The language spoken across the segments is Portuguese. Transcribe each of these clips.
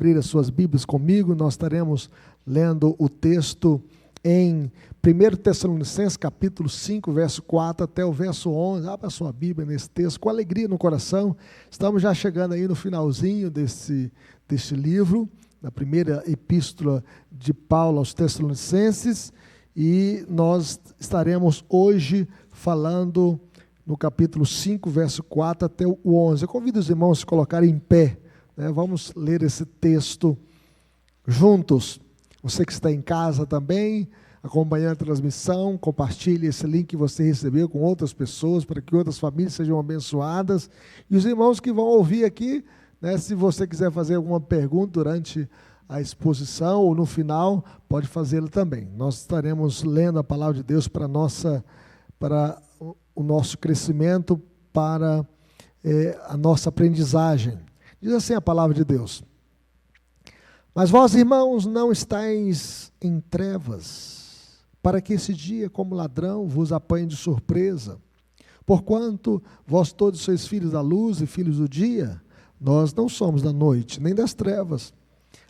abrir as suas Bíblias comigo, nós estaremos lendo o texto em 1 Tessalonicenses, capítulo 5, verso 4 até o verso 11. Abra a sua Bíblia nesse texto, com alegria no coração. Estamos já chegando aí no finalzinho desse livro, da primeira epístola de Paulo aos Tessalonicenses, e nós estaremos hoje falando no capítulo 5, verso 4 até o 11. Eu convido os irmãos a se colocarem em pé, né? Vamos ler esse texto juntos. Você que está em casa também, acompanhando a transmissão, compartilhe esse link que você recebeu com outras pessoas, para que outras famílias sejam abençoadas. E os irmãos que vão ouvir aqui, né, se você quiser fazer alguma pergunta durante a exposição ou no final, pode fazê-lo também. Nós estaremos lendo a palavra de Deus para o nosso crescimento, para a nossa aprendizagem. Diz assim a palavra de Deus: mas vós, irmãos, não estáis em trevas, para que esse dia, como ladrão, vos apanhe de surpresa. Porquanto vós todos sois filhos da luz e filhos do dia, nós não somos da noite, nem das trevas.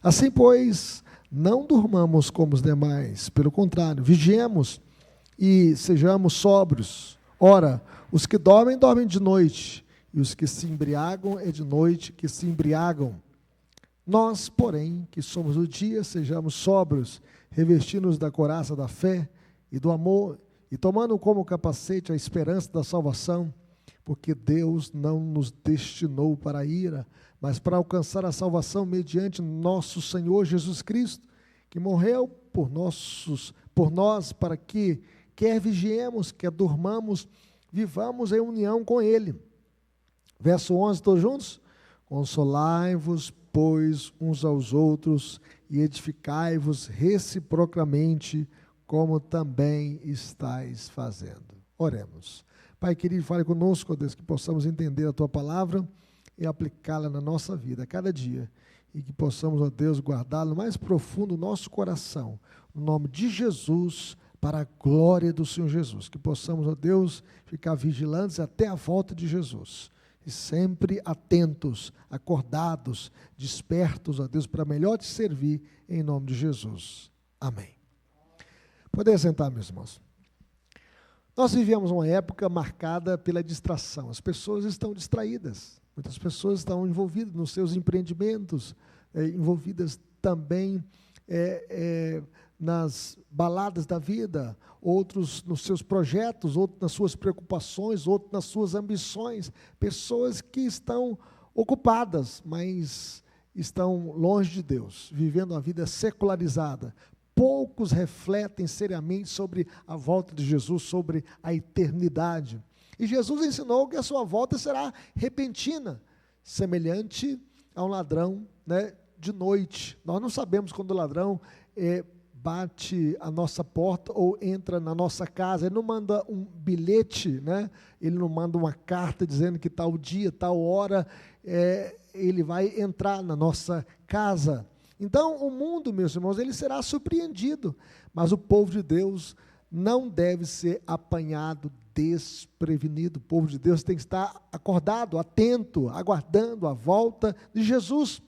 Assim, pois, não durmamos como os demais, pelo contrário, vigiemos e sejamos sóbrios. Ora, os que dormem, dormem de noite, e os que se embriagam, é de noite que se embriagam. Nós, porém, que somos do dia, sejamos sóbrios, revestindo-nos da couraça da fé e do amor, e tomando como capacete a esperança da salvação, porque Deus não nos destinou para a ira, mas para alcançar a salvação mediante nosso Senhor Jesus Cristo, que morreu por nós, para que, quer vigiemos, quer durmamos, vivamos em união com Ele. Verso 11, todos juntos? Consolai-vos, pois, uns aos outros, e edificai-vos reciprocamente, como também estáis fazendo. Oremos. Pai querido, fale conosco, ó Deus, que possamos entender a Tua palavra e aplicá-la na nossa vida, a cada dia, e que possamos, ó Deus, guardá-la no mais profundo do nosso coração, no nome de Jesus, para a glória do Senhor Jesus. Que possamos, ó Deus, ficar vigilantes até a volta de Jesus, e sempre atentos, acordados, despertos, ó Deus, para melhor te servir, em nome de Jesus. Amém. Podem sentar, meus irmãos. Nós vivemos uma época marcada pela distração. As pessoas estão distraídas. Muitas pessoas estão envolvidas nos seus empreendimentos, envolvidas também nas baladas da vida, outros nos seus projetos, outros nas suas preocupações, outros nas suas ambições. Pessoas que estão ocupadas, mas estão longe de Deus, vivendo uma vida secularizada. Poucos refletem seriamente sobre a volta de Jesus, sobre a eternidade. E Jesus ensinou que a sua volta será repentina, semelhante a um ladrão, né, de noite. Nós não sabemos quando o ladrão bate a nossa porta ou entra na nossa casa. Ele não manda um bilhete, né? Ele não manda uma carta dizendo que tal dia, tal hora, ele vai entrar na nossa casa. Então, o mundo, meus irmãos, ele será surpreendido, mas o povo de Deus não deve ser apanhado desprevenido. O povo de Deus tem que estar acordado, atento, aguardando a volta de Jesus.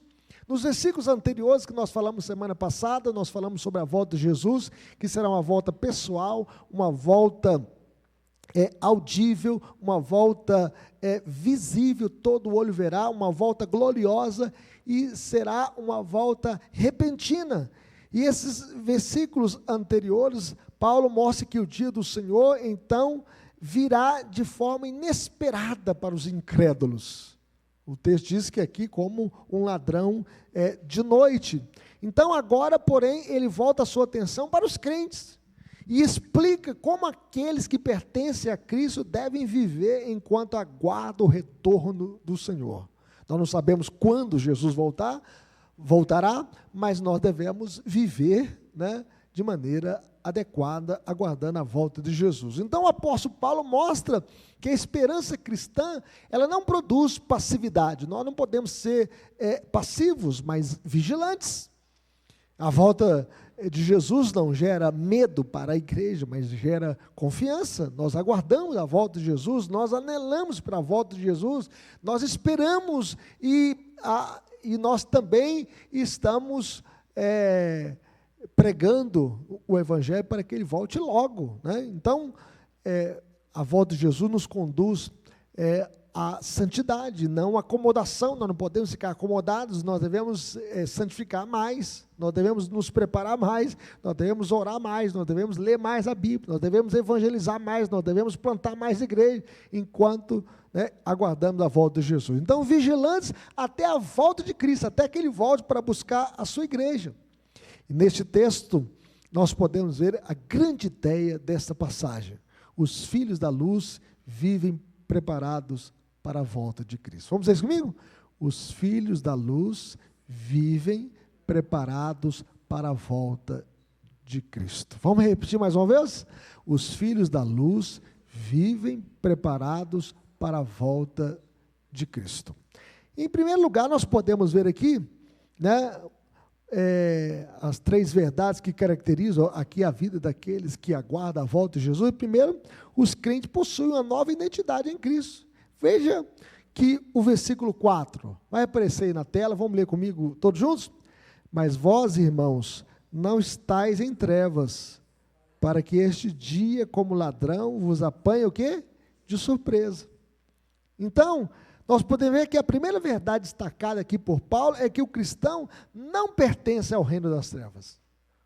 Nos versículos anteriores que nós falamos semana passada, nós falamos sobre a volta de Jesus, que será uma volta pessoal, uma volta audível, uma volta visível, todo olho verá, uma volta gloriosa, e será uma volta repentina. E esses versículos anteriores, Paulo mostra que o dia do Senhor, então, virá de forma inesperada para os incrédulos. O texto diz que aqui como um ladrão de noite. Então agora, porém, ele volta a sua atenção para os crentes e explica como aqueles que pertencem a Cristo devem viver enquanto aguardam o retorno do Senhor. Nós não sabemos quando Jesus voltará, mas nós devemos viver, né, de maneira adequada, aguardando a volta de Jesus. Então o apóstolo Paulo mostra que a esperança cristã, ela não produz passividade. Nós não podemos ser passivos, mas vigilantes. A volta de Jesus não gera medo para a igreja, mas gera confiança. Nós aguardamos a volta de Jesus, nós anelamos para a volta de Jesus, nós esperamos e e nós também estamos pregando o Evangelho para que ele volte logo, né? Então, a volta de Jesus nos conduz à santidade, não à acomodação. Nós não podemos ficar acomodados, nós devemos santificar mais, nós devemos nos preparar mais, nós devemos orar mais, nós devemos ler mais a Bíblia, nós devemos evangelizar mais, nós devemos plantar mais igreja, enquanto aguardamos a volta de Jesus. Então, vigilantes até a volta de Cristo, até que ele volte para buscar a sua igreja. E neste texto, nós podemos ver a grande ideia desta passagem. Os filhos da luz vivem preparados para a volta de Cristo. Vamos ver isso comigo? Os filhos da luz vivem preparados para a volta de Cristo. Vamos repetir mais uma vez? Os filhos da luz vivem preparados para a volta de Cristo. Em primeiro lugar, nós podemos ver aqui, as três verdades que caracterizam aqui a vida daqueles que aguardam a volta de Jesus. Primeiro, os crentes possuem uma nova identidade em Cristo. Veja que o versículo 4, vai aparecer aí na tela, vamos ler comigo todos juntos? Mas vós, irmãos, não estáis em trevas, para que este dia, como ladrão, vos apanhe o quê? De surpresa. Então, nós podemos ver que a primeira verdade destacada aqui por Paulo é que o cristão não pertence ao reino das trevas.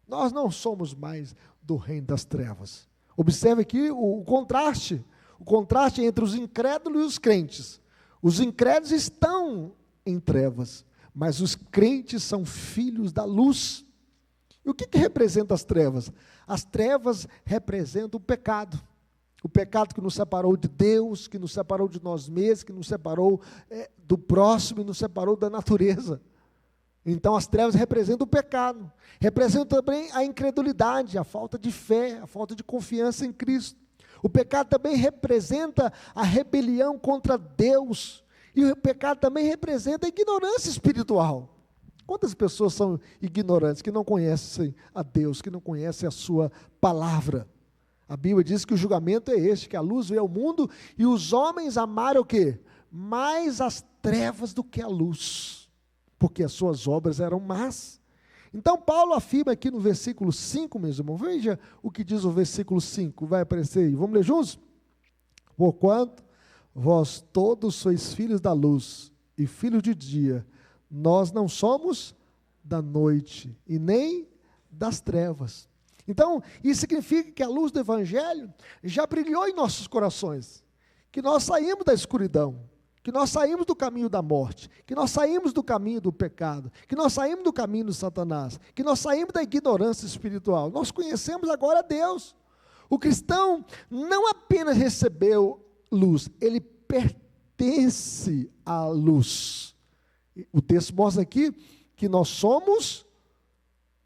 Nós não somos mais do reino das trevas. Observe aqui o contraste entre os incrédulos e os crentes. Os incrédulos estão em trevas, mas os crentes são filhos da luz. E o que representa as trevas? As trevas representam o pecado. O pecado que nos separou de Deus, que nos separou de nós mesmos, que nos separou do próximo e nos separou da natureza. Então as trevas representam o pecado, representam também a incredulidade, a falta de fé, a falta de confiança em Cristo. O pecado também representa a rebelião contra Deus, e o pecado também representa a ignorância espiritual. Quantas pessoas são ignorantes, que não conhecem a Deus, que não conhecem a sua palavra? A Bíblia diz que o julgamento é este, que a luz veio ao mundo e os homens amaram o quê? Mais as trevas do que a luz, porque as suas obras eram más. Então Paulo afirma aqui no versículo 5, meus irmãos, veja o que diz o versículo 5, vai aparecer aí, vamos ler juntos? Porquanto vós todos sois filhos da luz e filhos de dia, nós não somos da noite e nem das trevas. Então, isso significa que a luz do Evangelho já brilhou em nossos corações, que nós saímos da escuridão, que nós saímos do caminho da morte, que nós saímos do caminho do pecado, que nós saímos do caminho de Satanás, que nós saímos da ignorância espiritual. Nós conhecemos agora a Deus. O cristão não apenas recebeu luz, ele pertence à luz. O texto mostra aqui que nós somos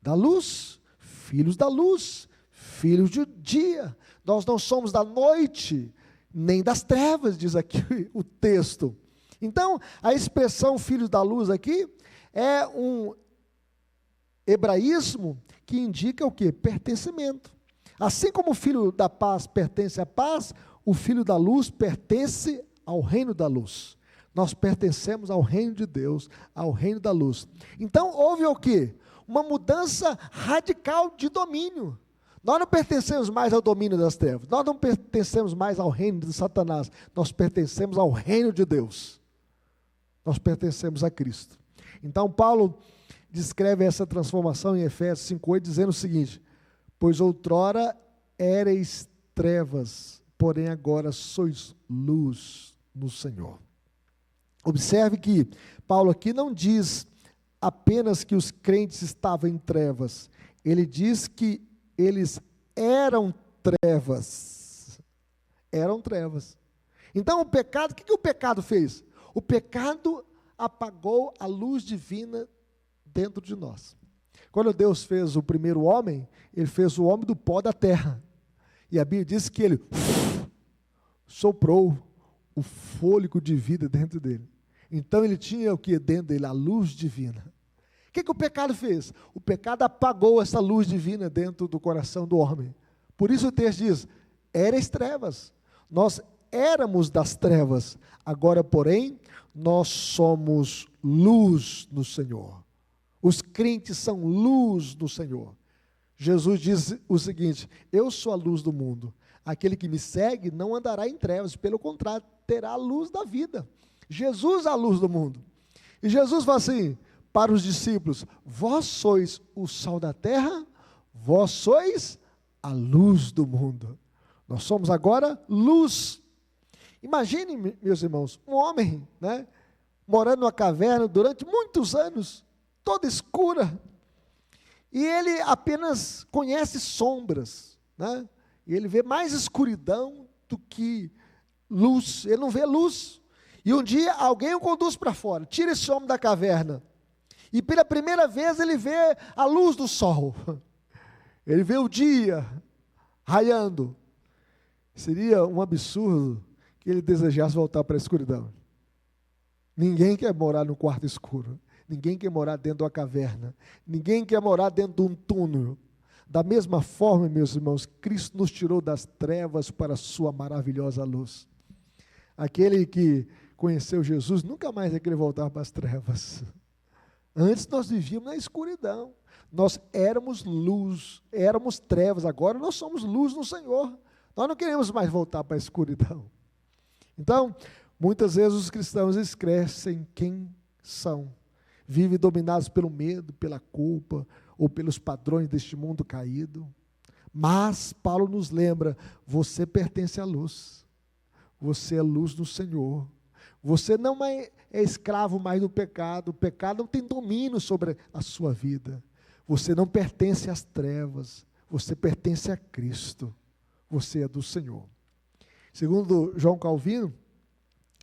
da luz, filhos da luz, filhos do dia. Nós não somos da noite, nem das trevas, diz aqui o texto. Então, a expressão filhos da luz aqui é um hebraísmo que indica o quê? Pertencimento. Assim como o filho da paz pertence à paz, o filho da luz pertence ao reino da luz. Nós pertencemos ao reino de Deus, ao reino da luz. Então, houve o quê? Uma mudança radical de domínio. Nós não pertencemos mais ao domínio das trevas, nós não pertencemos mais ao reino de Satanás, nós pertencemos ao reino de Deus, nós pertencemos a Cristo. Então Paulo descreve essa transformação em Efésios 5,8, dizendo o seguinte: pois outrora éreis trevas, porém agora sois luz no Senhor. Observe que Paulo aqui não diz apenas que os crentes estavam em trevas, ele diz que eles eram trevas. Eram trevas. Então o pecado, o que o pecado fez? O pecado apagou a luz divina dentro de nós. Quando Deus fez o primeiro homem, ele fez o homem do pó da terra. E a Bíblia diz que ele soprou o fôlego de vida dentro dele. Então ele tinha o que dentro dele? A luz divina. O que o pecado fez? O pecado apagou essa luz divina dentro do coração do homem. Por isso o texto diz, éreis trevas. Nós éramos das trevas, agora porém, nós somos luz no Senhor. Os crentes são luz no Senhor. Jesus diz o seguinte: eu sou a luz do mundo. Aquele que me segue não andará em trevas, pelo contrário, terá a luz da vida. Jesus é a luz do mundo. E Jesus fala assim para os discípulos: vós sois o sal da terra, vós sois a luz do mundo. Nós somos agora luz. Imagine, meus irmãos, um homem, né, morando numa caverna durante muitos anos, toda escura, e ele apenas conhece sombras, né? E ele vê mais escuridão do que luz, ele não vê luz. E um dia alguém o conduz para fora, tira esse homem da caverna, e pela primeira vez ele vê a luz do sol, ele vê o dia raiando. Seria um absurdo que ele desejasse voltar para a escuridão. Ninguém quer morar no quarto escuro, ninguém quer morar dentro de uma caverna, ninguém quer morar dentro de um túnel. Da mesma forma, meus irmãos, Cristo nos tirou das trevas para a sua maravilhosa luz. Aquele que conheceu Jesus nunca mais vai querer voltar para as trevas. Antes nós vivíamos na escuridão, nós éramos luz, éramos trevas, agora nós somos luz no Senhor. Nós não queremos mais voltar para a escuridão. Então, muitas vezes os cristãos esquecem quem são, vivem dominados pelo medo, pela culpa, ou pelos padrões deste mundo caído. Mas Paulo nos lembra: você pertence à luz, você é luz do Senhor, você não é escravo mais do pecado, o pecado não tem domínio sobre a sua vida, você não pertence às trevas, você pertence a Cristo, você é do Senhor. Segundo João Calvino,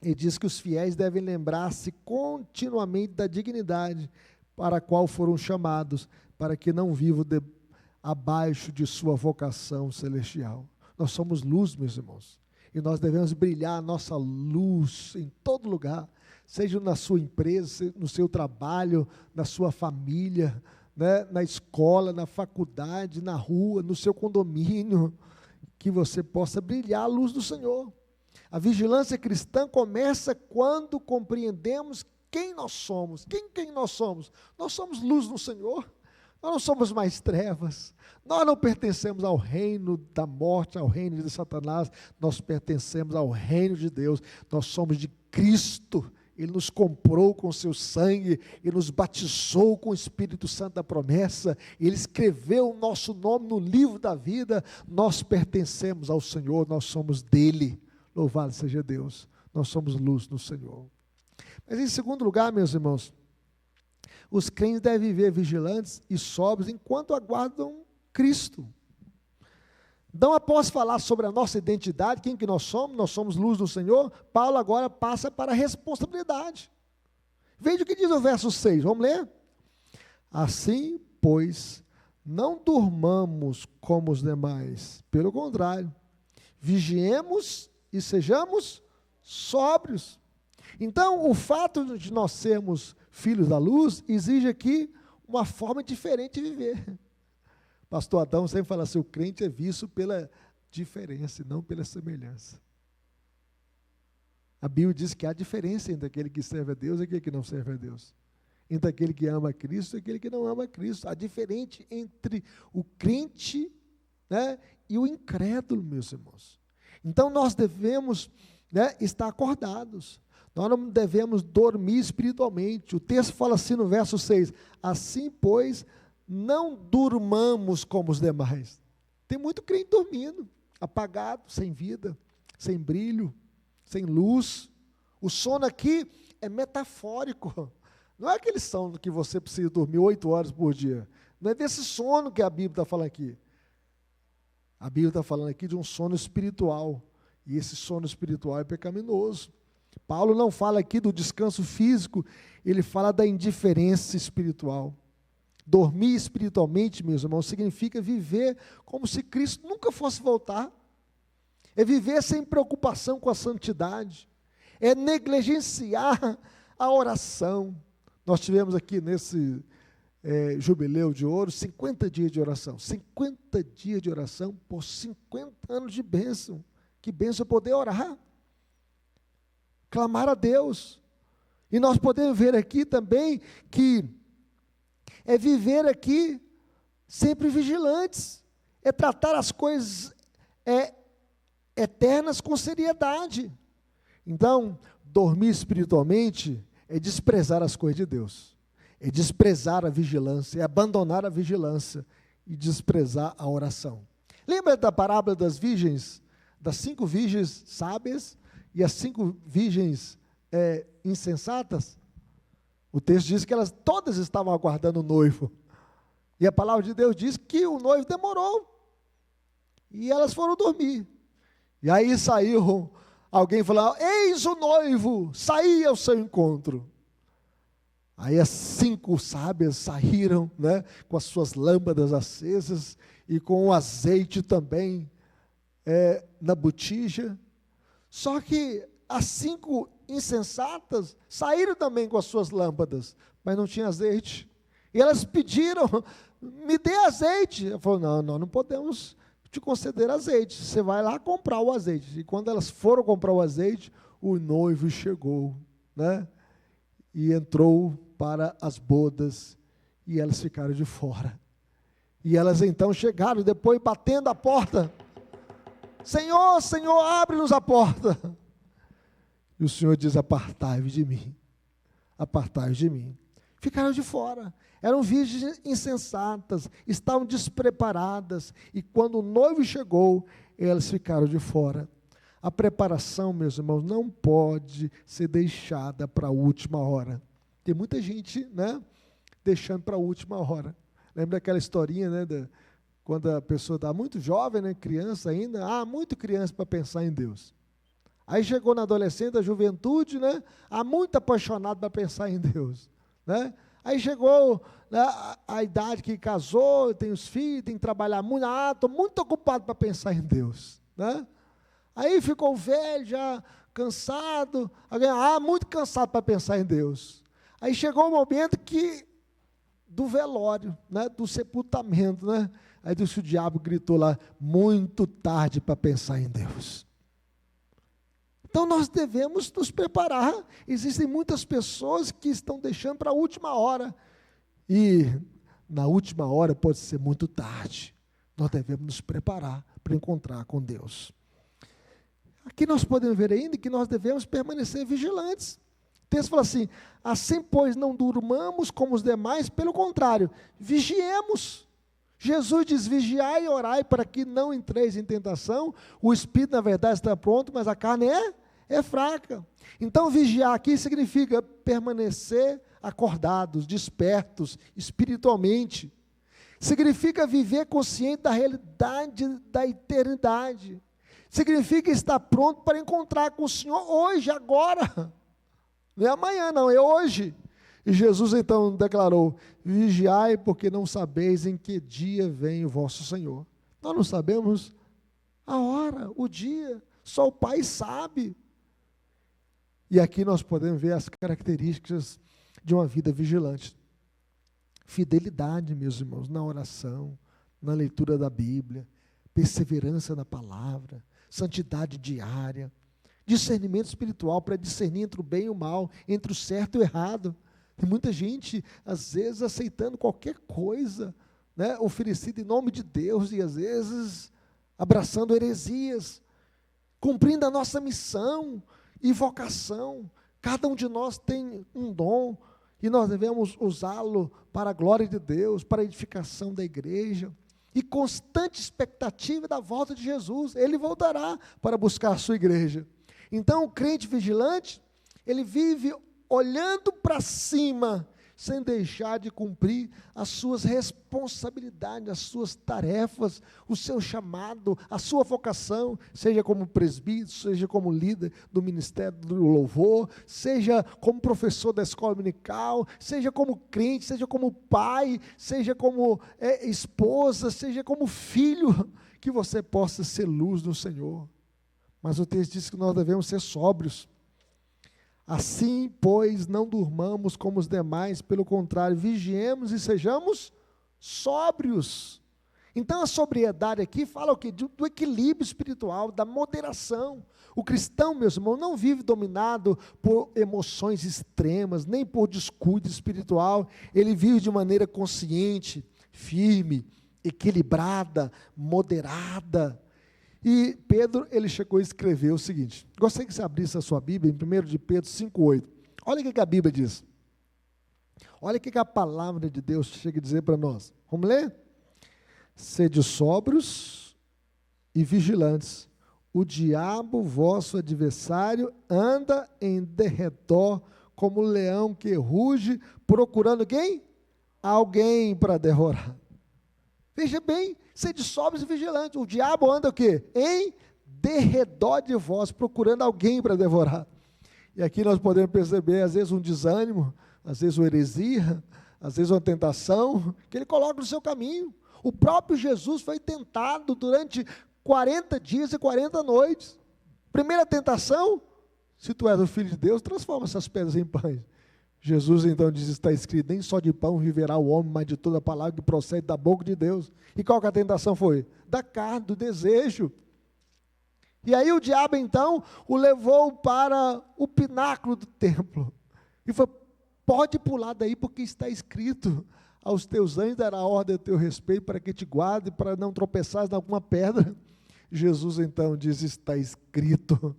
ele diz que os fiéis devem lembrar-se continuamente da dignidade para a qual foram chamados, para que não vivam abaixo de sua vocação celestial. Nós somos luz, meus irmãos, e nós devemos brilhar a nossa luz em todo lugar, seja na sua empresa, no seu trabalho, na sua família, né, na escola, na faculdade, na rua, no seu condomínio, que você possa brilhar a luz do Senhor. A vigilância cristã começa quando compreendemos quem nós somos. Quem nós somos? Nós somos luz no Senhor. Nós não somos mais trevas. Nós não pertencemos ao reino da morte, ao reino de Satanás. Nós pertencemos ao reino de Deus. Nós somos de Cristo. Ele nos comprou com o seu sangue, Ele nos batizou com o Espírito Santo da promessa, Ele escreveu o nosso nome no livro da vida. Nós pertencemos ao Senhor, nós somos dele. Louvado seja Deus, nós somos luz no Senhor. Mas em segundo lugar, meus irmãos, os crentes devem viver vigilantes e sóbrios enquanto aguardam Cristo. Então, após falar sobre a nossa identidade, quem que nós somos luz do Senhor, Paulo agora passa para a responsabilidade. Veja o que diz o verso 6, vamos ler? Assim, pois, não durmamos como os demais, pelo contrário, vigiemos e sejamos sóbrios. Então, o fato de nós sermos filhos da luz exige aqui uma forma diferente de viver. Pastor Adão sempre fala assim: o crente é visto pela diferença e não pela semelhança. A Bíblia diz que há diferença entre aquele que serve a Deus e aquele que não serve a Deus. Entre aquele que ama a Cristo e aquele que não ama a Cristo. Há diferença entre o crente, né, e o incrédulo, meus irmãos. Então nós devemos, né, estar acordados. Nós não devemos dormir espiritualmente. O texto fala assim no verso 6: assim, pois, não durmamos como os demais. Tem muito crente dormindo, apagado, sem vida, sem brilho, sem luz. O sono aqui é metafórico. Não é aquele sono que você precisa dormir 8 horas por dia. Não é desse sono que a Bíblia está falando aqui. A Bíblia está falando aqui de um sono espiritual. E esse sono espiritual é pecaminoso. Paulo não fala aqui do descanso físico, ele fala da indiferença espiritual. Dormir espiritualmente, meus irmãos, significa viver como se Cristo nunca fosse voltar. É viver sem preocupação com a santidade. É negligenciar a oração. Nós tivemos aqui nesse jubileu de ouro 50 dias de oração. 50 dias de oração por 50 anos de bênção. Que bênção é poder orar. Clamar a Deus. E nós podemos ver aqui também que é viver aqui sempre vigilantes, é tratar as coisas eternas com seriedade. Então, dormir espiritualmente é desprezar as coisas de Deus, é desprezar a vigilância, é abandonar a vigilância e desprezar a oração. Lembra da parábola das virgens, das 5 virgens sábias e as 5 virgens insensatas? O texto diz que elas todas estavam aguardando o noivo. E a palavra de Deus diz que o noivo demorou. E elas foram dormir. E aí saiu alguém falou: eis o noivo, saí ao seu encontro. Aí as 5 sábias saíram, né, com as suas lâmpadas acesas e com o azeite também na botija. Só que as 5 insensatas saíram também com as suas lâmpadas, mas não tinha azeite. E elas pediram: me dê azeite. Ela falou: não, nós não podemos te conceder azeite, você vai lá comprar o azeite. E quando elas foram comprar o azeite, o noivo chegou, né? E entrou para as bodas, e elas ficaram de fora. E elas então chegaram, depois batendo a porta: Senhor, Senhor, abre-nos a porta. E o Senhor diz: apartai-vos de mim, apartai-vos de mim. Ficaram de fora, eram virgens insensatas, estavam despreparadas, e quando o noivo chegou, elas ficaram de fora. A preparação, meus irmãos, não pode ser deixada para a última hora. Tem muita gente, né, deixando para a última hora. Lembra daquela historinha, né, quando a pessoa está muito jovem, né, criança ainda, muito criança para pensar em Deus. Aí chegou na adolescência, a juventude, né, muito apaixonado para pensar em Deus, né? Aí chegou, né, a idade que casou, tem os filhos, tem que trabalhar muito, estou muito ocupado para pensar em Deus, né? Aí ficou velho, já cansado, muito cansado para pensar em Deus. Aí chegou o momento do velório, né, do sepultamento, né? Aí disse, o diabo gritou lá: muito tarde para pensar em Deus. Então nós devemos nos preparar. Existem muitas pessoas que estão deixando para a última hora, e na última hora pode ser muito tarde. Nós devemos nos preparar para encontrar com Deus. Aqui nós podemos ver ainda que nós devemos permanecer vigilantes. O texto fala assim: assim, pois, não durmamos como os demais, pelo contrário, vigiemos. Jesus diz: vigiai e orai para que não entreis em tentação. O espírito, na verdade, está pronto, mas a carne é fraca. Então, vigiar aqui significa permanecer acordados, despertos, espiritualmente. Significa viver consciente da realidade da eternidade. Significa estar pronto para encontrar com o Senhor hoje, agora. Não é amanhã, não, é hoje. E Jesus então declarou: vigiai, porque não sabeis em que dia vem o vosso Senhor. Nós não sabemos a hora, o dia, só o Pai sabe. E aqui nós podemos ver as características de uma vida vigilante. Fidelidade, meus irmãos, na oração, na leitura da Bíblia, perseverança na palavra, santidade diária, discernimento espiritual para discernir entre o bem e o mal, entre o certo e o errado. Tem muita gente, às vezes, aceitando qualquer coisa, né, oferecida em nome de Deus, e às vezes abraçando heresias, cumprindo a nossa missão e vocação. Cada um de nós tem um dom, e nós devemos usá-lo para a glória de Deus, para a edificação da igreja, e constante expectativa da volta de Jesus. Ele voltará para buscar a sua igreja. Então, o crente vigilante, ele vive olhando para cima, sem deixar de cumprir as suas responsabilidades, as suas tarefas, o seu chamado, a sua vocação, seja como presbítero, seja como líder do ministério do louvor, seja como professor da escola dominical, seja como crente, seja como pai, seja como esposa, seja como filho, que você possa ser luz no Senhor. Mas o texto diz que nós devemos ser sóbrios. Assim, pois, não durmamos como os demais, pelo contrário, vigiemos e sejamos sóbrios. Então a sobriedade aqui fala o quê? Do equilíbrio espiritual, da moderação. O cristão, meus irmãos, não vive dominado por emoções extremas, nem por descuido espiritual. Ele vive de maneira consciente, firme, equilibrada, moderada. E Pedro, ele chegou a escrever o seguinte, gostaria que você abrisse a sua Bíblia, em 1 de Pedro 5,8. Olha o que a Bíblia diz. Olha o que a palavra de Deus chega a dizer para nós. Vamos ler? Sede sóbrios e vigilantes. O diabo, vosso adversário, anda em derredor como um leão que ruge, procurando quem? Alguém para devorar. Veja bem, sede sóbrios e vigilantes. O diabo anda o quê? Em derredor de vós, procurando alguém para devorar. E aqui nós podemos perceber, às vezes, um desânimo, às vezes uma heresia, às vezes uma tentação, que ele coloca no seu caminho. O próprio Jesus foi tentado durante 40 dias e 40 noites. Primeira tentação, se tu és o Filho de Deus, transforma essas pedras em pães. Jesus então diz, está escrito, nem só de pão viverá o homem, mas de toda a palavra que procede da boca de Deus. E qual que a tentação foi? Da carne, do desejo. E aí o diabo então o levou para o pináculo do templo. E falou, pode pular daí porque está escrito, aos teus anjos dará ordem a teu respeito para que te guarde, para não tropeçares em alguma pedra. Jesus então diz, está escrito,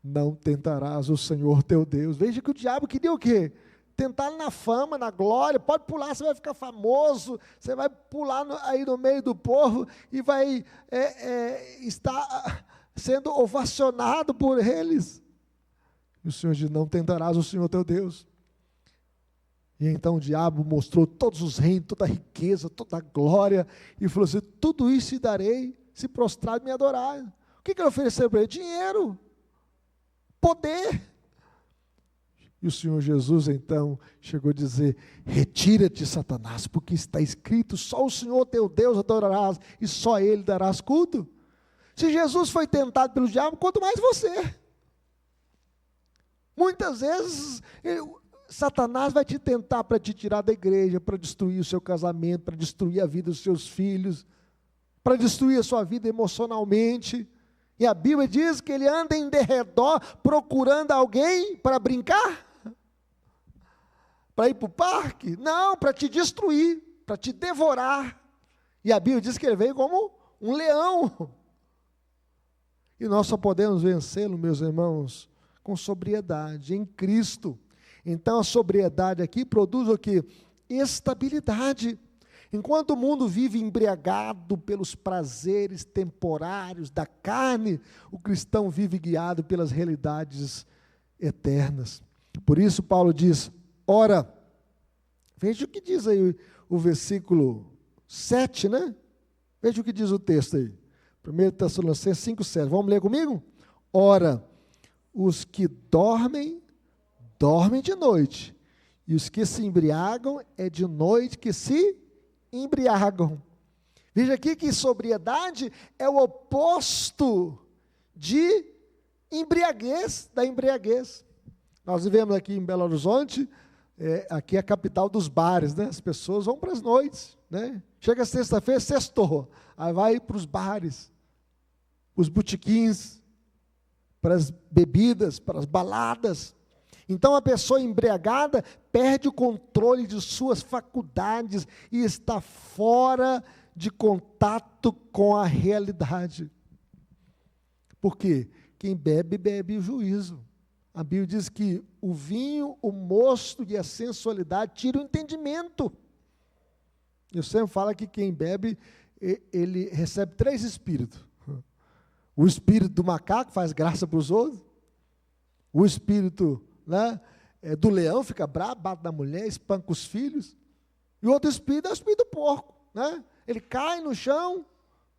não tentarás o Senhor teu Deus. Veja que o diabo queria o quê? Tentar na fama, na glória, pode pular, você vai ficar famoso, você vai pular aí no meio do povo e vai estar sendo ovacionado por eles. E o Senhor diz, não tentarás o Senhor teu Deus. E então o diabo mostrou todos os reinos, toda a riqueza, toda a glória, e falou assim, tudo isso te darei, se prostrar e me adorar. O que ele ofereceu para ele? Dinheiro, poder. E o Senhor Jesus então chegou a dizer, retira-te, Satanás, porque está escrito, só o Senhor teu Deus adorarás, e só Ele darás culto. Se Jesus foi tentado pelo diabo, quanto mais você. Muitas vezes, Satanás vai te tentar para te tirar da igreja, para destruir o seu casamento, para destruir a vida dos seus filhos, para destruir a sua vida emocionalmente. E a Bíblia diz que ele anda em derredor procurando alguém para brincar, para ir para o parque. Não, para te destruir, para te devorar. E a Bíblia diz que ele veio como um leão. E nós só podemos vencê-lo, meus irmãos, com sobriedade, em Cristo. Então a sobriedade aqui produz o quê? Estabilidade. Enquanto o mundo vive embriagado pelos prazeres temporários da carne, o cristão vive guiado pelas realidades eternas. Por isso Paulo diz, ora, veja o que diz aí o versículo 7, né? Veja o que diz o texto aí. 1 Tessalonicenses 5,7. Vamos ler comigo? Ora, os que dormem de noite, e os que se embriagam, é de noite que se embriagam. Veja aqui que sobriedade é o oposto de embriaguez, da embriaguez. Nós vivemos aqui em Belo Horizonte, aqui é a capital dos bares, né? As pessoas vão para as noites, né? Chega sexta-feira, sextou, aí vai para os bares, os botequins, para as bebidas, para as baladas. Então a pessoa embriagada perde o controle de suas faculdades e está fora de contato com a realidade. Por quê? Quem bebe, bebe o juízo. A Bíblia diz que o vinho, o mosto e a sensualidade tiram o entendimento. Eu sempre falo que quem bebe, ele recebe 3 espíritos. O espírito do macaco faz graça para os outros. O espírito, né, do leão fica bravo, bate na mulher, espanca os filhos. E o outro espírito é o espírito do porco, né? Ele cai no chão,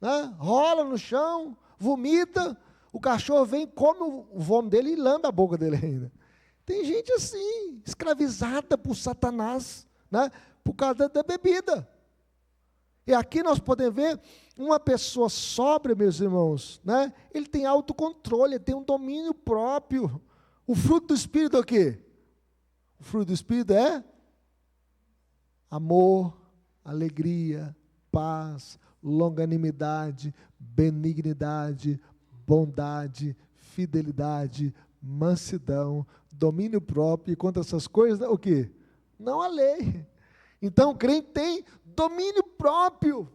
né, rola no chão, vomita, o cachorro vem, come o vômito dele e lambe a boca dele ainda. Tem gente assim, escravizada por Satanás, né, por causa da bebida. E aqui nós podemos ver uma pessoa sóbria, meus irmãos, né, ele tem autocontrole, ele tem um domínio próprio. O fruto do Espírito é o quê? O fruto do Espírito é amor, alegria, paz, longanimidade, benignidade, bondade, fidelidade, mansidão, domínio próprio, e contra essas coisas, o quê? Não há lei. Então o crente tem domínio próprio.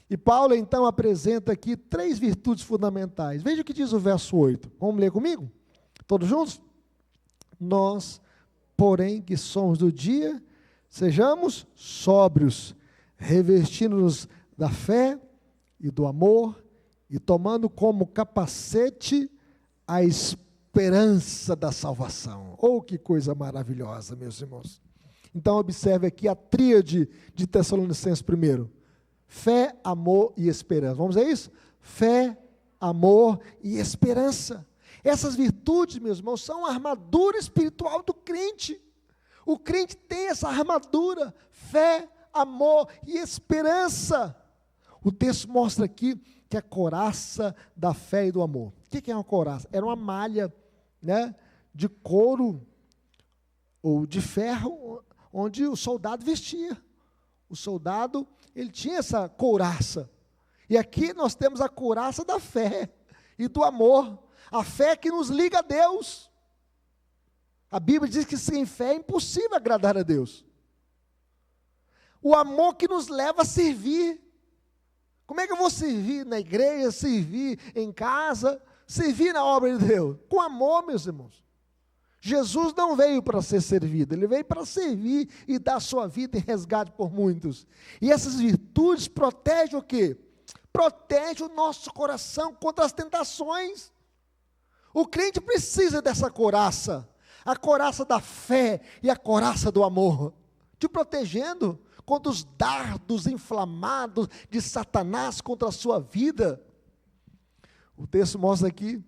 E Paulo então apresenta aqui 3 virtudes fundamentais. Veja o que diz o verso 8. Vamos ler comigo? Todos juntos? Nós, porém, que somos do dia, sejamos sóbrios, revestindo-nos da fé e do amor, e tomando como capacete a esperança da salvação. Oh, que coisa maravilhosa, meus irmãos. Então observe aqui a tríade de Tessalonicenses primeiro. Fé, amor e esperança. Vamos ver isso? Fé, amor e esperança. Essas virtudes, meus irmãos, são a armadura espiritual do crente. O crente tem essa armadura, fé, amor e esperança. O texto mostra aqui que a couraça da fé e do amor. O que é uma couraça? Era uma malha, né, de couro ou de ferro, onde o soldado vestia. O soldado, ele tinha essa couraça. E aqui nós temos a couraça da fé e do amor. A fé que nos liga a Deus. A Bíblia diz que sem fé é impossível agradar a Deus. O amor que nos leva a servir. Como é que eu vou servir na igreja, servir em casa, servir na obra de Deus? Com amor, meus irmãos. Jesus não veio para ser servido, ele veio para servir e dar sua vida em resgate por muitos. E essas virtudes protegem o quê? Protege o nosso coração contra as tentações. O crente precisa dessa couraça, a couraça da fé e a couraça do amor, te protegendo contra os dardos inflamados de Satanás contra a sua vida. O texto mostra aqui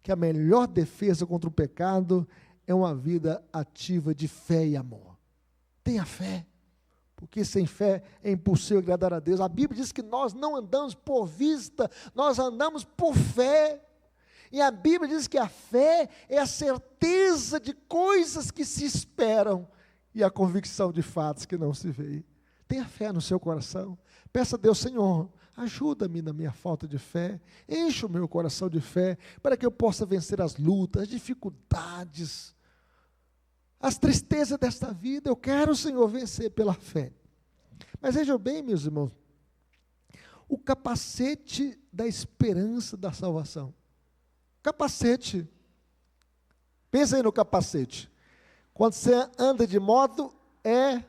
que a melhor defesa contra o pecado é uma vida ativa de fé e amor. Tenha fé, porque sem fé é impossível agradar a Deus. A Bíblia diz que nós não andamos por vista, nós andamos por fé. E a Bíblia diz que a fé é a certeza de coisas que se esperam e a convicção de fatos que não se veem. Tenha fé no seu coração. Peça a Deus, Senhor, ajuda-me na minha falta de fé. Enche o meu coração de fé para que eu possa vencer as lutas, as dificuldades, as tristezas desta vida. Eu quero, Senhor, vencer pela fé. Mas vejam bem, meus irmãos, o capacete da esperança da salvação. Capacete. Pensa aí no capacete. Quando você anda de moto, é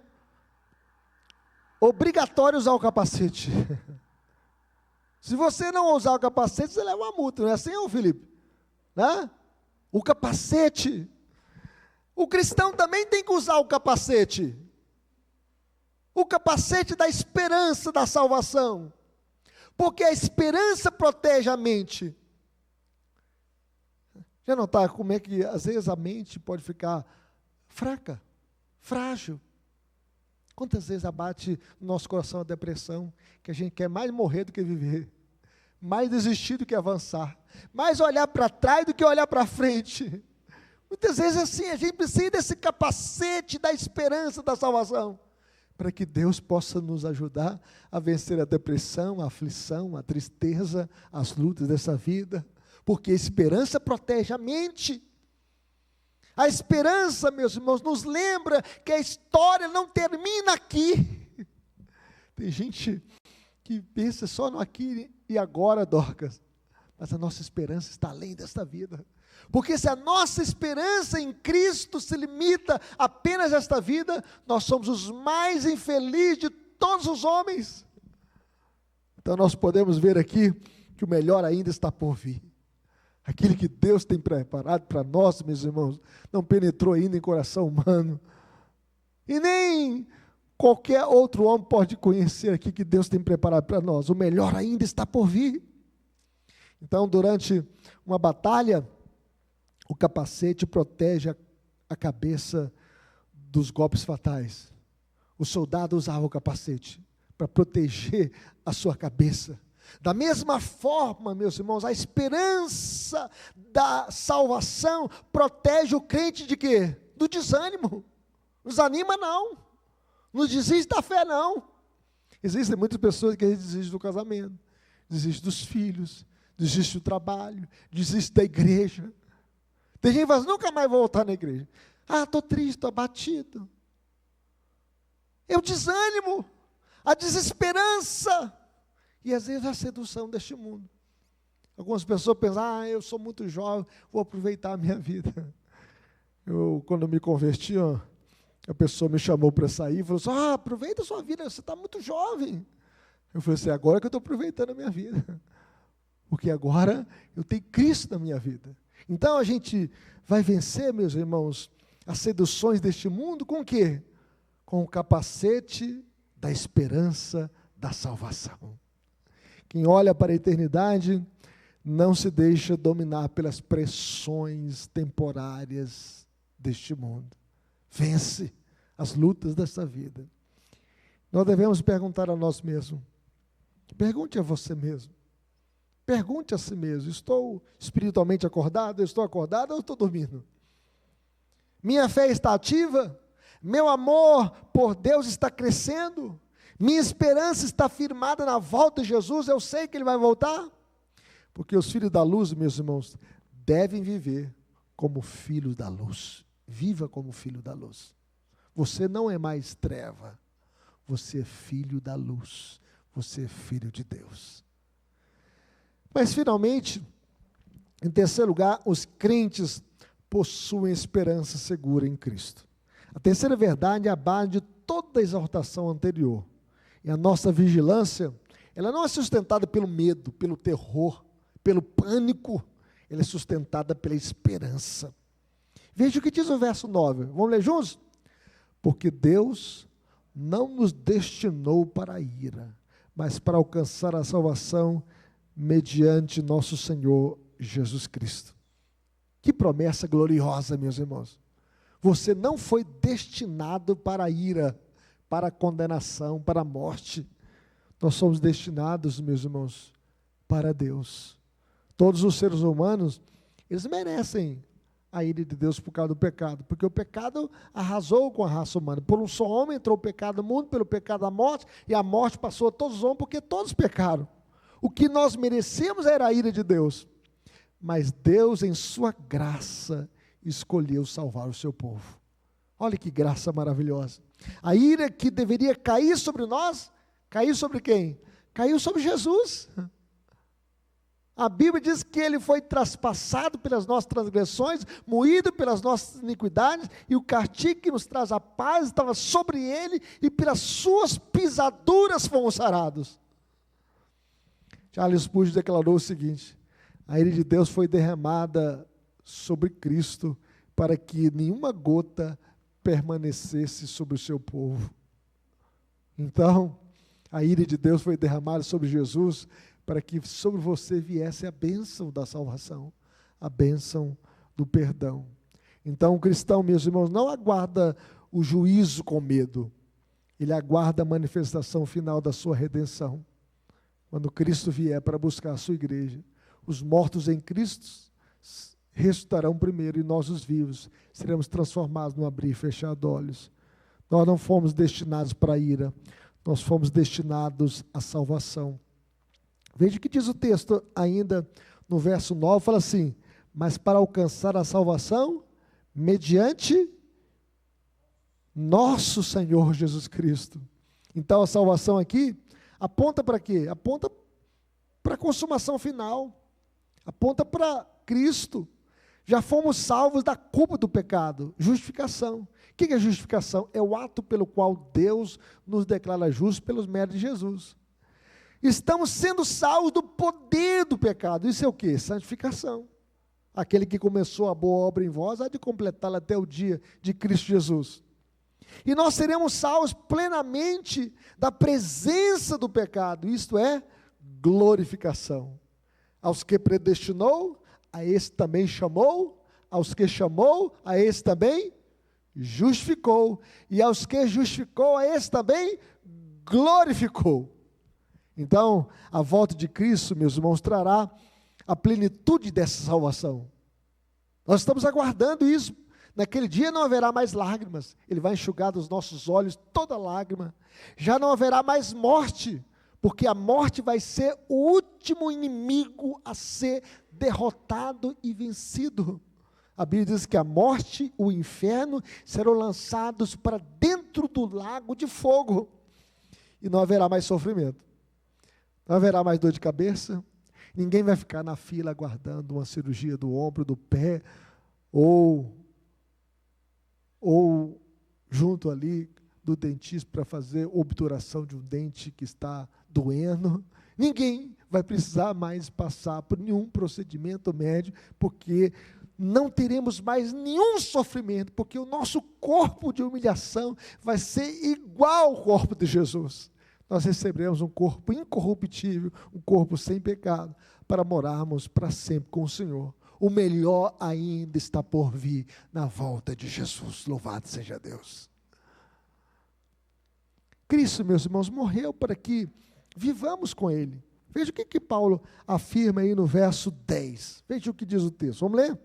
obrigatório usar o capacete. Se você não usar o capacete, você leva uma multa, não é assim, Felipe? Né? O capacete. O cristão também tem que usar o capacete. O capacete da esperança da salvação. Porque a esperança protege a mente. Já notaram como é que às vezes a mente pode ficar fraca, frágil? Quantas vezes abate no nosso coração a depressão, que a gente quer mais morrer do que viver, mais desistir do que avançar, mais olhar para trás do que olhar para frente. Muitas vezes é assim, a gente precisa desse capacete da esperança da salvação, para que Deus possa nos ajudar a vencer a depressão, a aflição, a tristeza, as lutas dessa vida. Porque a esperança protege a mente. A esperança, meus irmãos, nos lembra que a história não termina aqui. Tem gente que pensa só no aqui e agora, Dorcas. Mas a nossa esperança está além desta vida. Porque se a nossa esperança em Cristo se limita apenas a esta vida, nós somos os mais infelizes de todos os homens. Então nós podemos ver aqui que o melhor ainda está por vir. Aquilo que Deus tem preparado para nós, meus irmãos, não penetrou ainda em coração humano. E nem qualquer outro homem pode conhecer aqui que Deus tem preparado para nós. O melhor ainda está por vir. Então, durante uma batalha, o capacete protege a cabeça dos golpes fatais. O soldado usava o capacete para proteger a sua cabeça. Da mesma forma, meus irmãos, a esperança da salvação protege o crente de quê? Do desânimo. Não desanima não. Não desiste da fé não. Existem muitas pessoas que desistem do casamento, desistem dos filhos, desistem do trabalho, desistem da igreja. Tem gente que fala assim, nunca mais vou voltar na igreja. Ah, estou triste, estou abatido. É o desânimo, a desesperança e às vezes a sedução deste mundo. Algumas pessoas pensam, eu sou muito jovem, vou aproveitar a minha vida. Quando eu me converti, a pessoa me chamou para sair e falou assim, aproveita a sua vida, você está muito jovem. Eu falei assim, agora que eu estou aproveitando a minha vida, porque agora eu tenho Cristo na minha vida. Então a gente vai vencer, meus irmãos, as seduções deste mundo com o quê? Com o capacete da esperança da salvação. Quem olha para a eternidade não se deixa dominar pelas pressões temporárias deste mundo. Vence as lutas desta vida. Nós devemos perguntar a nós mesmos. Pergunte a você mesmo. Pergunte a si mesmo. Estou espiritualmente acordado? Estou acordado ou estou dormindo? Minha fé está ativa? Meu amor por Deus está crescendo? Minha esperança está firmada na volta de Jesus? Eu sei que Ele vai voltar? Porque os filhos da luz, meus irmãos, devem viver como filhos da luz. Viva como filho da luz. Você não é mais treva. Você é filho da luz. Você é filho de Deus. Mas, finalmente, em terceiro lugar, os crentes possuem esperança segura em Cristo. A terceira verdade é a base de toda a exortação anterior. E a nossa vigilância, ela não é sustentada pelo medo, pelo terror, pelo pânico, ela é sustentada pela esperança. Veja o que diz o verso 9. Vamos ler juntos? Porque Deus não nos destinou para a ira, mas para alcançar a salvação mediante nosso Senhor Jesus Cristo. Que promessa gloriosa, meus irmãos. Você não foi destinado para a ira, para a condenação, para a morte. Nós somos destinados, meus irmãos, para Deus. Todos os seres humanos, eles merecem a ira de Deus por causa do pecado, porque o pecado arrasou com a raça humana. Por um só homem entrou o pecado no mundo, pelo pecado a morte, e a morte passou a todos os homens, porque todos pecaram. O que nós merecemos era a ira de Deus, mas Deus, em sua graça, escolheu salvar o seu povo. Olha que graça maravilhosa. A ira que deveria cair sobre nós, caiu sobre quem? Caiu sobre Jesus. A Bíblia diz que Ele foi traspassado pelas nossas transgressões, moído pelas nossas iniquidades, e o castigo que nos traz a paz estava sobre Ele, e pelas suas pisaduras fomos sarados. Charles Spurgeon declarou o seguinte: a ira de Deus foi derramada sobre Cristo, para que nenhuma gota permanecesse sobre o seu povo. Então, a ira de Deus foi derramada sobre Jesus, para que sobre você viesse a bênção da salvação, a bênção do perdão. Então, o cristão, meus irmãos, não aguarda o juízo com medo, ele aguarda a manifestação final da sua redenção. Quando Cristo vier para buscar a sua igreja, os mortos em Cristo ressuscitarão primeiro, e nós, os vivos, seremos transformados no abrir e fechar de olhos. Nós não fomos destinados para a ira, nós fomos destinados à salvação. Veja o que diz o texto ainda no verso 9, fala assim: mas para alcançar a salvação, mediante nosso Senhor Jesus Cristo. Então a salvação aqui aponta para quê? Aponta para a consumação final, aponta para Cristo. Já fomos salvos da culpa do pecado, justificação. O que é justificação? É o ato pelo qual Deus nos declara justos pelos méritos de Jesus. Estamos sendo salvos do poder do pecado. Isso é o quê? Santificação. Aquele que começou a boa obra em vós, há de completá-la até o dia de Cristo Jesus. E nós seremos salvos plenamente da presença do pecado, isto é, glorificação. Aos que predestinou, a esse também chamou, aos que chamou, a esse também justificou, e aos que justificou, a esse também glorificou. Então, a volta de Cristo, meus irmãos, trará a plenitude dessa salvação. Nós estamos aguardando isso. Naquele dia não haverá mais lágrimas, Ele vai enxugar dos nossos olhos toda lágrima. Já não haverá mais morte, porque a morte vai ser o último inimigo a ser derrotado e vencido. A Bíblia diz que a morte, o inferno, serão lançados para dentro do lago de fogo. E não haverá mais sofrimento. Não haverá mais dor de cabeça. Ninguém vai ficar na fila aguardando uma cirurgia do ombro, do pé, ou junto ali do dentista para fazer obturação de um dente que está doendo. Ninguém vai precisar mais passar por nenhum procedimento médico, porque não teremos mais nenhum sofrimento, porque o nosso corpo de humilhação vai ser igual ao corpo de Jesus. Nós receberemos um corpo incorruptível, um corpo sem pecado, para morarmos para sempre com o Senhor. O melhor ainda está por vir na volta de Jesus. Louvado seja Deus. Cristo, meus irmãos, morreu para que vivamos com Ele. Veja o que Paulo afirma aí no verso 10. Veja o que diz o texto. Vamos ler?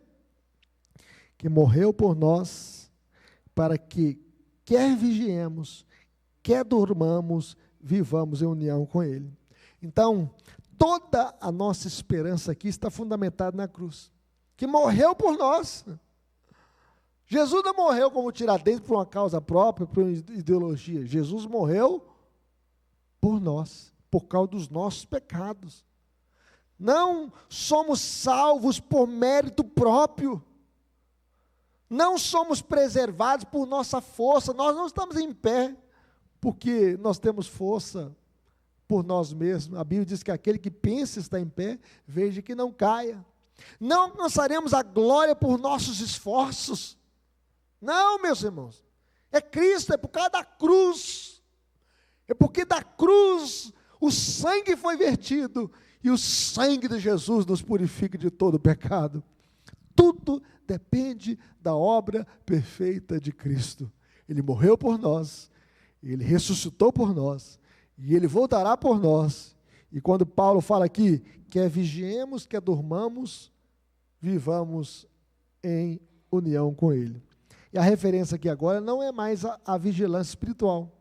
Que morreu por nós, para que, quer vigiemos, quer dormamos, vivamos em união com Ele. Então, toda a nossa esperança aqui está fundamentada na cruz, que morreu por nós. Jesus não morreu como Tiradentes por uma causa própria, por uma ideologia. Jesus morreu por nós, por causa dos nossos pecados. Não somos salvos por mérito próprio. Não somos preservados por nossa força. Nós não estamos em pé porque nós temos força por nós mesmos. A Bíblia diz que aquele que pensa estar em pé, veja que não caia. Não alcançaremos a glória por nossos esforços. Não, meus irmãos. É Cristo, é por causa da cruz. É porque da cruz o sangue foi vertido e o sangue de Jesus nos purifica de todo pecado. Tudo depende da obra perfeita de Cristo. Ele morreu por nós, Ele ressuscitou por nós, e Ele voltará por nós. E quando Paulo fala aqui, quer vigiemos, quer durmamos, vivamos em união com Ele. E a referência aqui agora não é mais a vigilância espiritual,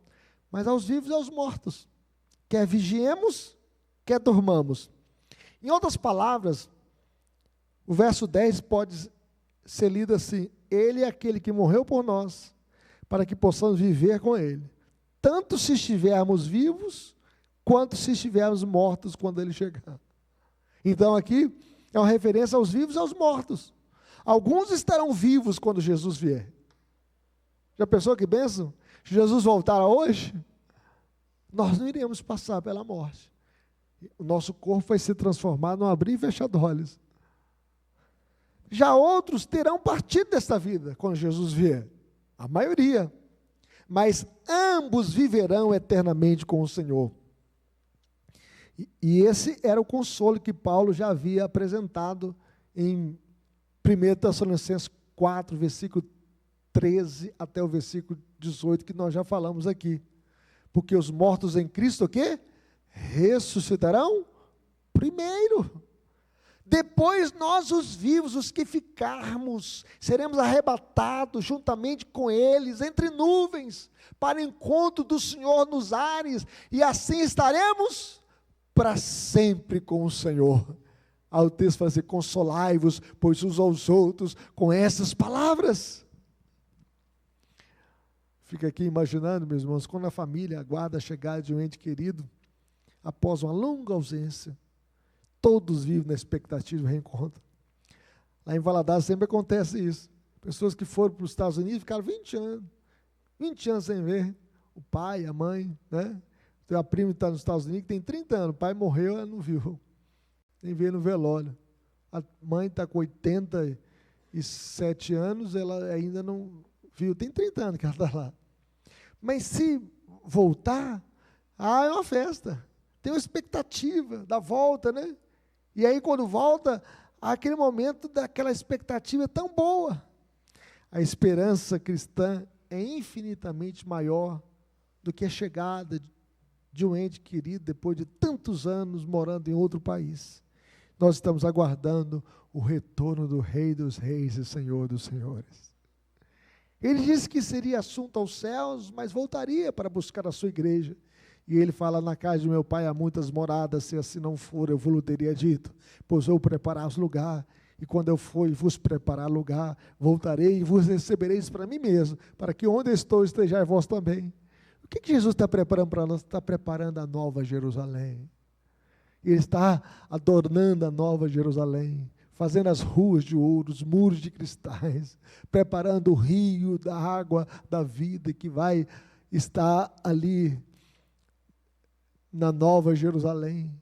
mas aos vivos e aos mortos. Quer vigiemos, quer durmamos. Em outras palavras, o verso 10 pode ser lido assim: Ele é aquele que morreu por nós, para que possamos viver com Ele, tanto se estivermos vivos, quanto se estivermos mortos quando Ele chegar. Então aqui é uma referência aos vivos e aos mortos. Alguns estarão vivos quando Jesus vier. Já pensou que bênção? Se Jesus voltar hoje, nós não iremos passar pela morte. O nosso corpo vai ser transformado num abrir e fechar de olhos. Já outros terão partido desta vida quando Jesus vier. A maioria. Mas ambos viverão eternamente com o Senhor. E esse era o consolo que Paulo já havia apresentado em 1 Tessalonicenses 4, versículo 13 até o versículo 18, que nós já falamos aqui. Porque os mortos em Cristo, o quê? Ressuscitarão primeiro. Depois nós, os vivos, os que ficarmos, seremos arrebatados juntamente com eles, entre nuvens, para o encontro do Senhor nos ares, e assim estaremos para sempre com o Senhor. Aí o texto fala assim: consolai-vos, pois uns aos outros, com essas palavras. Fica aqui imaginando, meus irmãos, quando a família aguarda a chegada de um ente querido, após uma longa ausência, todos vivem na expectativa do reencontro. Lá em Valadares sempre acontece isso. Pessoas que foram para os Estados Unidos ficaram 20 anos sem ver o pai, a mãe, né? Tem uma prima que está nos Estados Unidos que tem 30 anos, o pai morreu, ela não viu, nem veio no velório. A mãe está com 87 anos, ela ainda não viu, tem 30 anos que ela está lá. Mas se voltar, é uma festa, tem uma expectativa da volta, né? E aí quando volta, aquele momento daquela expectativa tão boa. A esperança cristã é infinitamente maior do que a chegada de um ente querido depois de tantos anos morando em outro país. Nós estamos aguardando o retorno do Rei dos Reis e Senhor dos Senhores. Ele disse que seria assunto aos céus, mas voltaria para buscar a sua igreja. E ele fala: na casa de meu pai há muitas moradas, se assim não for, eu vos teria dito, pois eu preparar os lugares, e quando eu for e vos preparar lugar, voltarei e vos recebereis para mim mesmo, para que onde eu estou estejais vós também. O que Jesus está preparando para nós? Está preparando a nova Jerusalém. Ele está adornando a nova Jerusalém, fazendo as ruas de ouro, os muros de cristais, preparando o rio da água da vida que vai estar ali na nova Jerusalém.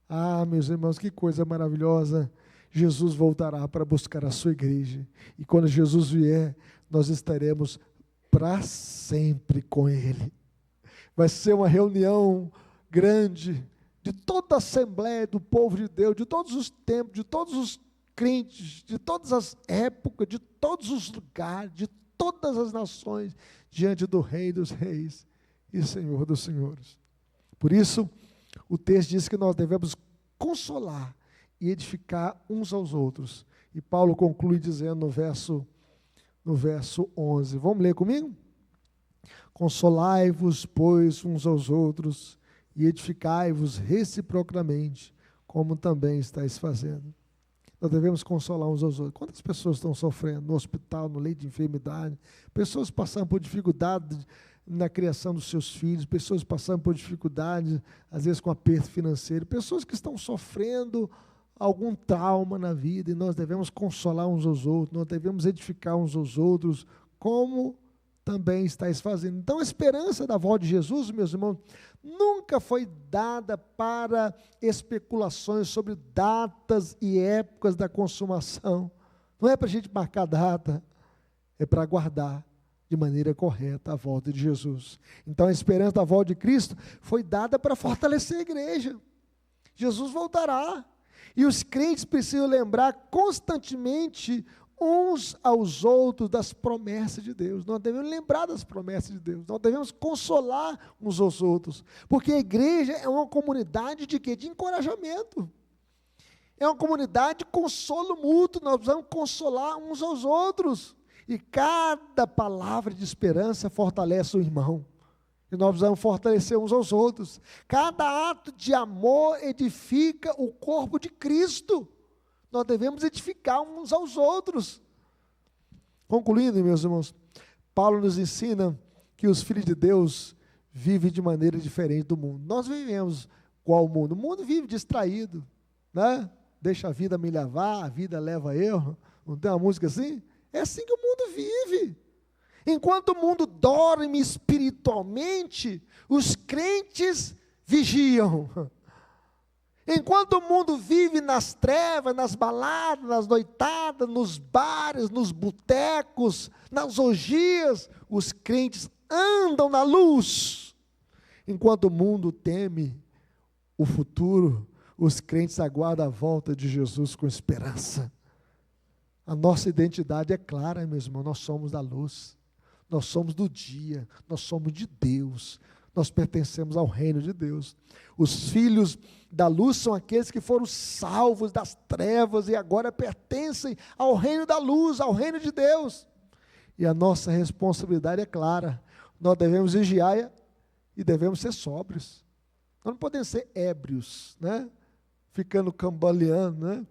Ah, meus irmãos, que coisa maravilhosa. Jesus voltará para buscar a sua igreja, e quando Jesus vier, nós estaremos para sempre com Ele. Vai ser uma reunião grande, de toda a Assembleia do povo de Deus, de todos os tempos, de todos os crentes, de todas as épocas, de todos os lugares, de todas as nações, diante do Rei dos Reis e Senhor dos Senhores. Por isso, o texto diz que nós devemos consolar e edificar uns aos outros. E Paulo conclui dizendo no verso 11, vamos ler comigo? Consolai-vos, pois, uns aos outros, e edificai-vos reciprocamente, como também estáis fazendo. Nós devemos consolar uns aos outros. Quantas pessoas estão sofrendo no hospital, no leito de enfermidade? Pessoas passando por dificuldade na criação dos seus filhos, pessoas passando por dificuldade, às vezes com aperto financeiro, pessoas que estão sofrendo algum trauma na vida, e nós devemos consolar uns aos outros, nós devemos edificar uns aos outros, como também estáis fazendo. Então, a esperança da volta de Jesus, meus irmãos, nunca foi dada para especulações sobre datas e épocas da consumação. Não é para a gente marcar data, é para aguardar de maneira correta a volta de Jesus. Então, a esperança da volta de Cristo foi dada para fortalecer a igreja. Jesus voltará, e os crentes precisam lembrar constantemente uns aos outros das promessas de Deus. Nós devemos lembrar das promessas de Deus, nós devemos consolar uns aos outros, porque a igreja é uma comunidade de quê? De encorajamento, é uma comunidade de consolo mútuo. Nós precisamos consolar uns aos outros, e cada palavra de esperança fortalece o irmão, e nós precisamos fortalecer uns aos outros. Cada ato de amor edifica o corpo de Cristo. Nós devemos edificar uns aos outros. Concluindo, meus irmãos, Paulo nos ensina que os filhos de Deus vivem de maneira diferente do mundo. Nós vivemos qual o mundo? O mundo vive distraído, né? Deixa a vida me levar, a vida leva eu. Não tem uma música assim? É assim que o mundo vive. Enquanto o mundo dorme espiritualmente, os crentes vigiam. Enquanto o mundo vive nas trevas, nas baladas, nas noitadas, nos bares, nos botecos, nas orgias, os crentes andam na luz. Enquanto o mundo teme o futuro, os crentes aguardam a volta de Jesus com esperança. A nossa identidade é clara, meu irmão, nós somos da luz, nós somos do dia, nós somos de Deus, nós pertencemos ao reino de Deus. Os filhos da luz são aqueles que foram salvos das trevas e agora pertencem ao reino da luz, ao reino de Deus. E a nossa responsabilidade é clara, nós devemos vigiar e devemos ser sóbrios. Nós não podemos ser ébrios, né? Ficando cambaleando, né?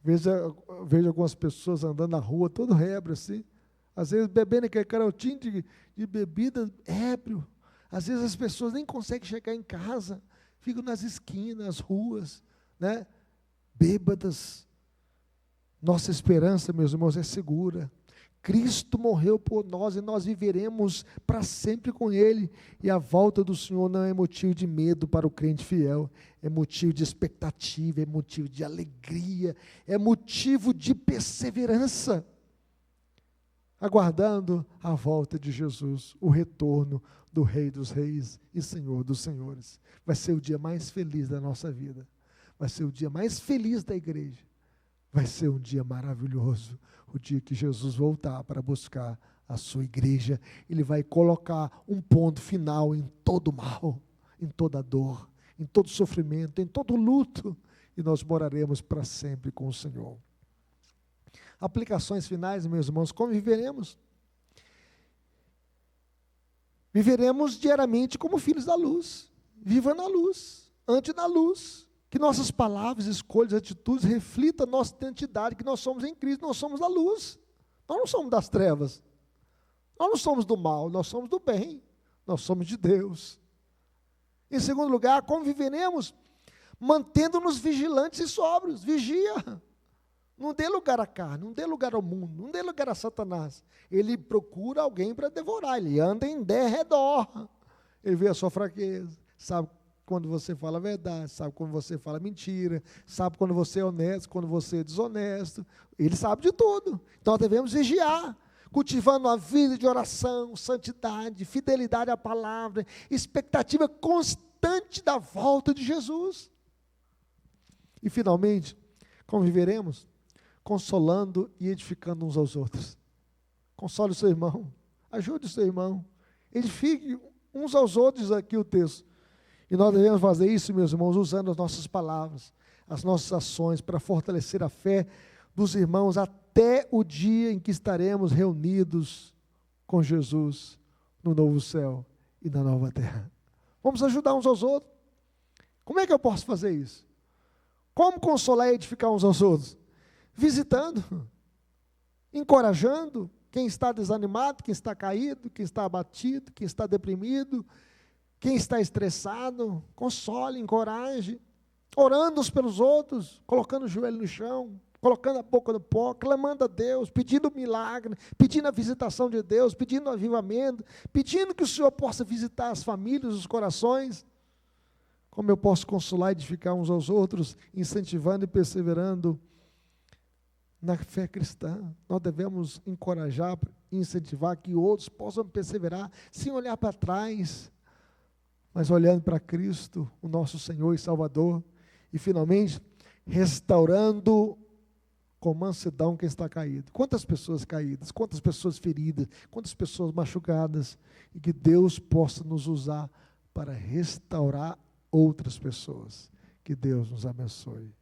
Vejo algumas pessoas andando na rua, todo ébrio assim, às vezes bebendo aquele carotinho de bebida, ébrio. Às vezes as pessoas nem conseguem chegar em casa, ficam nas esquinas, nas ruas, né? Bêbadas. Nossa esperança, meus irmãos, é segura. Cristo morreu por nós e nós viveremos para sempre com Ele. E a volta do Senhor não é motivo de medo para o crente fiel, é motivo de expectativa, é motivo de alegria, é motivo de perseverança, aguardando a volta de Jesus, o retorno do Rei dos Reis e Senhor dos Senhores. Vai ser o dia mais feliz da nossa vida, vai ser o dia mais feliz da igreja, vai ser um dia maravilhoso, o dia que Jesus voltar para buscar a sua igreja. Ele vai colocar um ponto final em todo mal, em toda dor, em todo sofrimento, em todo luto, e nós moraremos para sempre com o Senhor. Aplicações finais, meus irmãos, como viveremos? Viveremos diariamente como filhos da luz. Viva na luz, ande na luz. Que nossas palavras, escolhas, atitudes reflitam a nossa identidade, que nós somos em Cristo, nós somos da luz. Nós não somos das trevas. Nós não somos do mal, nós somos do bem. Nós somos de Deus. Em segundo lugar, como viveremos? Mantendo-nos vigilantes e sóbrios. Vigia. Não dê lugar à carne, não dê lugar ao mundo, não dê lugar a Satanás. Ele procura alguém para devorar, ele anda em derredor. Ele vê a sua fraqueza, sabe quando você fala a verdade, sabe quando você fala mentira, sabe quando você é honesto, quando você é desonesto. Ele sabe de tudo. Então nós devemos vigiar, cultivando uma vida de oração, santidade, fidelidade à palavra, expectativa constante da volta de Jesus. E finalmente, como viveremos? Consolando e edificando uns aos outros. Console o seu irmão, ajude o seu irmão, edifique uns aos outros, aqui o texto. E nós devemos fazer isso, meus irmãos, usando as nossas palavras, as nossas ações, para fortalecer a fé dos irmãos até o dia em que estaremos reunidos com Jesus no novo céu e na nova terra. Vamos ajudar uns aos outros. Como é que eu posso fazer isso? Como consolar e edificar uns aos outros? Visitando, encorajando quem está desanimado, quem está caído, quem está abatido, quem está deprimido, quem está estressado. Console, encoraje, orando uns pelos outros, colocando o joelho no chão, colocando a boca no pó, clamando a Deus, pedindo milagre, pedindo a visitação de Deus, pedindo avivamento, pedindo que o Senhor possa visitar as famílias, os corações. Como eu posso consolar e edificar uns aos outros, incentivando e perseverando na fé cristã? Nós devemos encorajar e incentivar que outros possam perseverar, sem olhar para trás, mas olhando para Cristo, o nosso Senhor e Salvador. E finalmente, restaurando com mansidão quem está caído. Quantas pessoas caídas, quantas pessoas feridas, quantas pessoas machucadas, e que Deus possa nos usar para restaurar outras pessoas. Que Deus nos abençoe,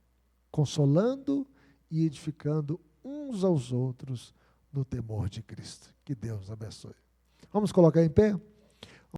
consolando e edificando uns aos outros no temor de Cristo. Que Deus nos abençoe. Vamos colocar em pé?